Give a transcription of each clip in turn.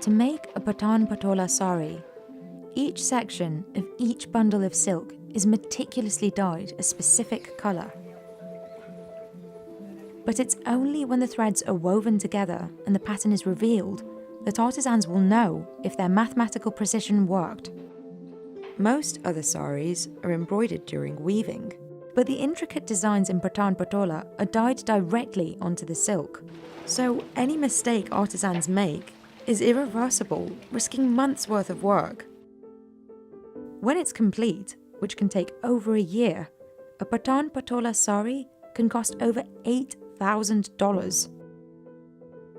To make a Patola sari, each section of each bundle of silk is meticulously dyed a specific colour. But it's only when the threads are woven together and the pattern is revealed that artisans will know if their mathematical precision worked. Most other saris are embroidered during weaving, but the intricate designs in Patola are dyed directly onto the silk. So any mistake artisans make is irreversible, risking months' worth of work. When it's complete, which can take over a year, a Patola sari can cost over $8,000.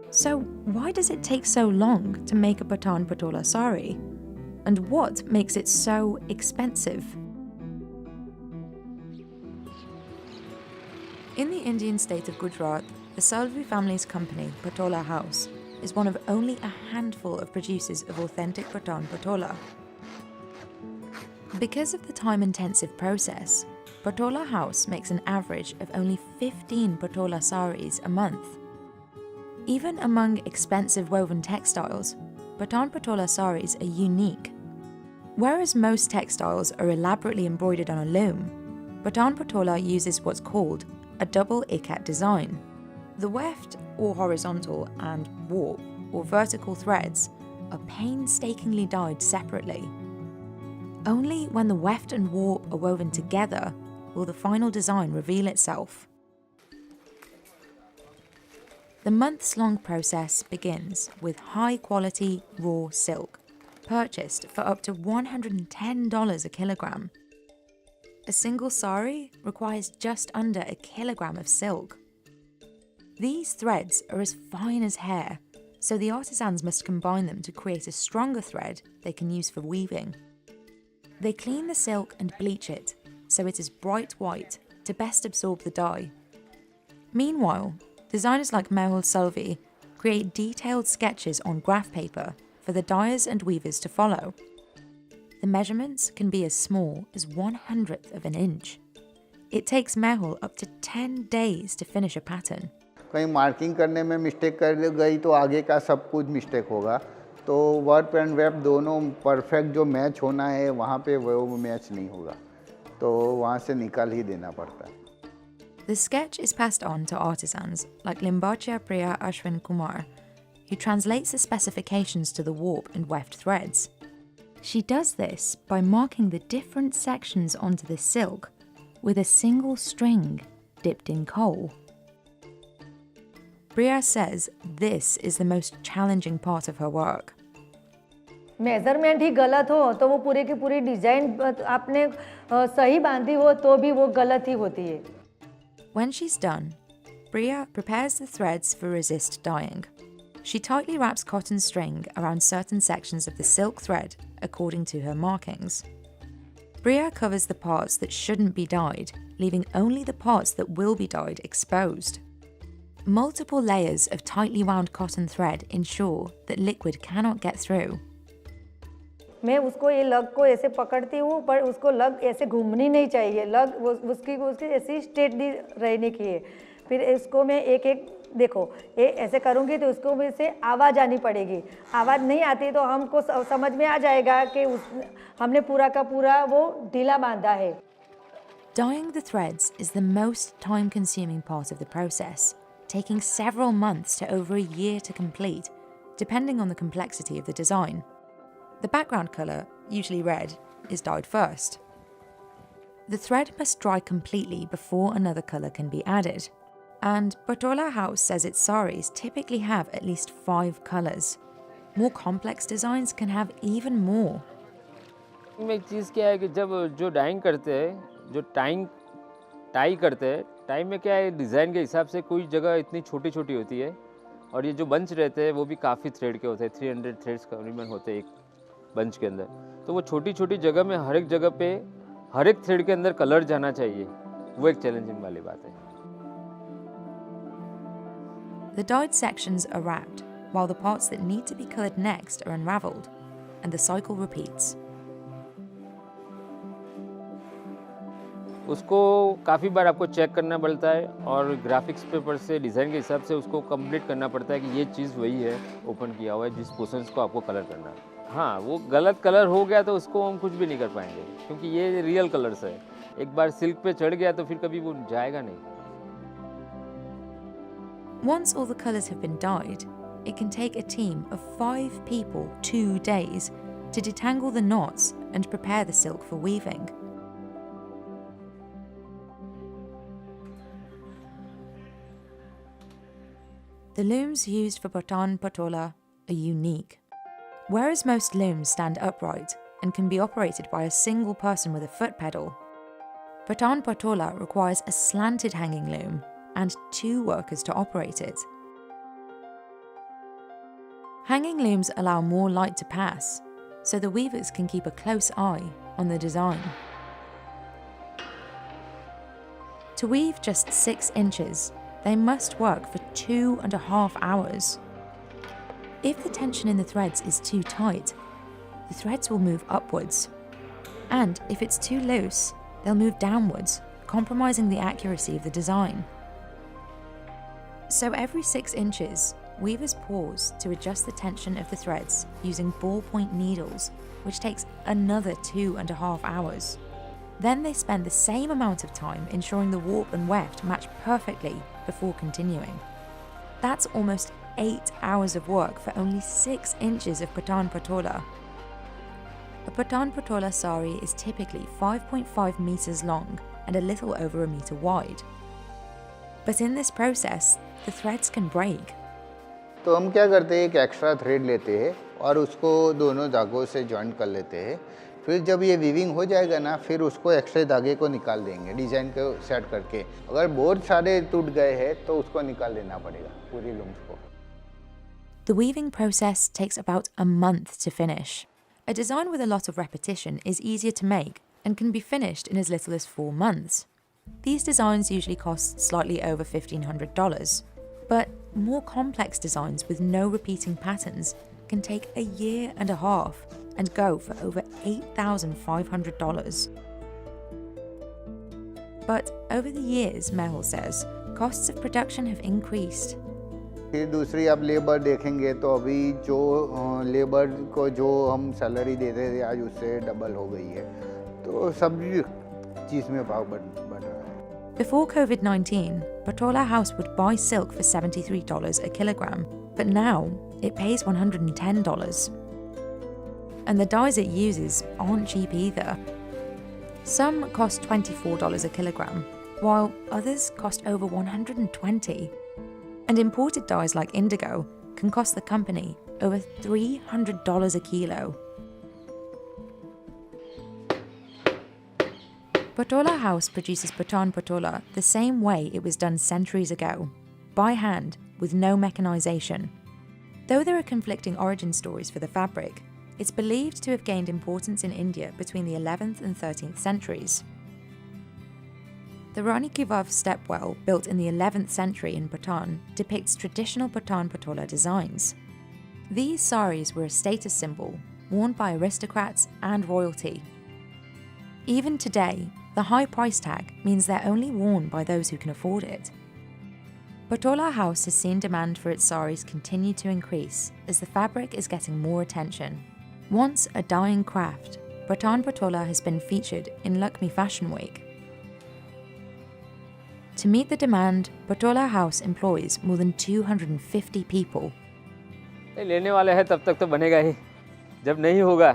So why does it take so long to make a Patola sari? And what makes it so expensive? In the Indian state of Gujarat, the Salvi family's company, Patola House, is one of only a handful of producers of authentic Patola. Because of the time-intensive process, Patola House makes an average of only 15 Patola saris a month. Even among expensive woven textiles, Patola saris are unique. Whereas most textiles are elaborately embroidered on a loom, Patola uses what's called a double ikat design. The weft, or horizontal, and warp, or vertical threads are painstakingly dyed separately. Only when the weft and warp are woven together will the final design reveal itself. The months-long process begins with high-quality raw silk, purchased for up to $110 a kilogram. A single sari requires just under a kilogram of silk. These threads are as fine as hair, so the artisans must combine them to create a stronger thread they can use for weaving. They clean the silk and bleach it, so it is bright white to best absorb the dye. Meanwhile, designers like Mehul Salvi create detailed sketches on graph paper for the dyers and weavers to follow. The measurements can be as small as 1/100th of an inch. It takes Mehul up to 10 days to finish a pattern. कहीं marking करने में mistake कर गई तो आगे का सब कुछ मिस्टेक होगा, तो वर्प एंड वेब दोनों परफेक्ट जो मैच होना है वहाँ पे वो मैच नहीं होगा, तो वहाँ से निकाल ही देना पड़ता है. The sketch is passed on to artisans like Limbacha Priya Ashwin Kumar, who translates the specifications to the warp and weft threads. She does this by marking the different sections onto the silk with a single string dipped in coal. Priya says this is the most challenging part of her work. Measurement ही गलत हो तो वो पूरी की पूरी design आपने सही बांधी हो तो भी वो गलत ही होती है. When she's done, Priya prepares the threads for resist dyeing. She tightly wraps cotton string around certain sections of the silk thread according to her markings. Priya covers the parts that shouldn't be dyed, leaving only the parts that will be dyed exposed. Multiple layers of tightly wound cotton thread ensure that liquid cannot get through. मैं उसको ये लग को ऐसे पकड़ती हूँ, पर उसको लग ऐसे घूमनी नहीं चाहिए, लग उसकी ऐसी स्ट्रेट रहने की है. फिर इसको मैं एक एक देखो ये ऐसे करूँगी तो उसको में से आवाज़ आनी पड़ेगी. आवाज़ नहीं आती तो हमको समझ में आ जाएगा कि हमने पूरा का पूरा वो ढीला बांधा है. Dyeing the threads is the most time-consuming part of the process, taking several months to over a year to complete, depending on the complexity of the design. The background colour, usually red, is dyed first. The thread must dry completely before another colour can be added. And Patola House says its saris typically have at least 5 colours. More complex designs can have even more. में एक चीज़ क्या है कि जब जो dying करते हैं, जो टाई करते हैं, टाई में क्या है डिज़ाइन के हिसाब से कोई जगह इतनी छोटी छोटी होती है और ये जो बंच रहते हैं वो भी काफ़ी थ्रेड के होते हैं, 300 थ्रेड्स करीबन होते हैं एक बंच के अंदर. तो वो छोटी छोटी जगह में हर एक जगह पे हर एक थ्रेड के अंदर कलर जाना चाहिए, वो एक चैलेंजिंग वाली बात है. The dyed sections are wrapped, while the parts that need to be coloured next are unravelled, and the cycle repeats. उसको काफ़ी बार आपको चेक करना पड़ता है और ग्राफिक्स पेपर से डिज़ाइन के हिसाब से उसको कंप्लीट करना पड़ता है कि ये चीज़ वही है ओपन किया हुआ है जिस पोर्शंस को आपको कलर करना है। हाँ, वो गलत कलर हो गया तो उसको हम कुछ भी नहीं कर पाएंगे क्योंकि ये रियल कलर्स है। एक बार सिल्क पे चढ़ गया तो फिर कभी वो जाएगा नहीं। Once all the colours have been dyed, it can take a team of 5 people 2 days to detangle the knots and prepare the silk for weaving. The looms used for Patan Patola are unique. Whereas most looms stand upright and can be operated by a single person with a foot pedal, Patan Patola requires a slanted hanging loom and 2 workers to operate it. Hanging looms allow more light to pass, so the weavers can keep a close eye on the design. To weave just 6 inches, they must work for 2.5 hours. If the tension in the threads is too tight, the threads will move upwards. And if it's too loose, they'll move downwards, compromising the accuracy of the design. So every 6 inches, weavers pause to adjust the tension of the threads using ballpoint needles, which takes another 2.5 hours. Then they spend the same amount of time ensuring the warp and weft match perfectly before continuing. That's almost 8 hours of work for only 6 inches of Patan Patola. A Patan Patola sari is typically 5.5 meters long and a little over a meter wide. But in this process, the threads can break. तो हम क्या करते हैं, एक extra thread लेते हैं और उसको दोनों धागों से जॉइंट कर लेते हैं। फिर जब ये वीविंग हो जाएगा ना, फिर उसको एक्स्ट्रा धागे को निकाल देंगे डिज़ाइन को सेट करके। अगर बहुत सारे टूट गए हैं तो उसको निकाल देना पड़ेगा पूरी लूम्स को। The weaving process takes about a month to finish. A design with a lot of repetition is easier to make and can be finished in as little as 4 months. These designs usually cost slightly over $1,500, but more complex designs with no repeating patterns can take a year and a half and go for over $8,500. But over the years, Mehul says, costs of production have increased. फिर दूसरी आप labour देखेंगे तो अभी जो labour को जो हम सैलरी देते थे आज उससे डबल हो गई है, तो सब चीज़ में भाव बढ़ रहा है। Before COVID-19, Patola House would buy silk for $73 a kilogram, but now it pays $110. And the dyes it uses aren't cheap either. Some cost $24 a kilogram, while others cost over $120. And imported dyes like indigo can cost the company over $300 a kilo. Patola House produces Patan Patola the same way it was done centuries ago, by hand, with no mechanization. Though there are conflicting origin stories for the fabric, it's believed to have gained importance in India between the 11th and 13th centuries. The Rani Ki Vav stepwell, built in the 11th century in Patan, depicts traditional Patan Patola designs. These saris were a status symbol, worn by aristocrats and royalty. Even today, the high price tag means they're only worn by those who can afford it. Patola House has seen demand for its saris continue to increase as the fabric is getting more attention. Once a dying craft, Patan Patola has been featured in Lakshmi Fashion Week. To meet the demand, Patola House employs more than 250 people. लेने वाले हैं तब तक तो बनेगा ही, जब नहीं होगा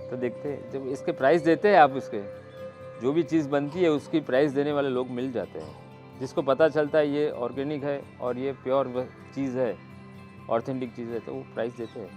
तो देखते हैं। जब इसके प्राइस देते हैं आप, उसके जो भी चीज़ बनती है उसकी प्राइस देने वाले लोग मिल जाते हैं। जिसको पता चलता है ये ऑर्गेनिक है और ये प्योर चीज़ है, ऑथेंटिक चीज़ है, तो वो प्राइस देते हैं।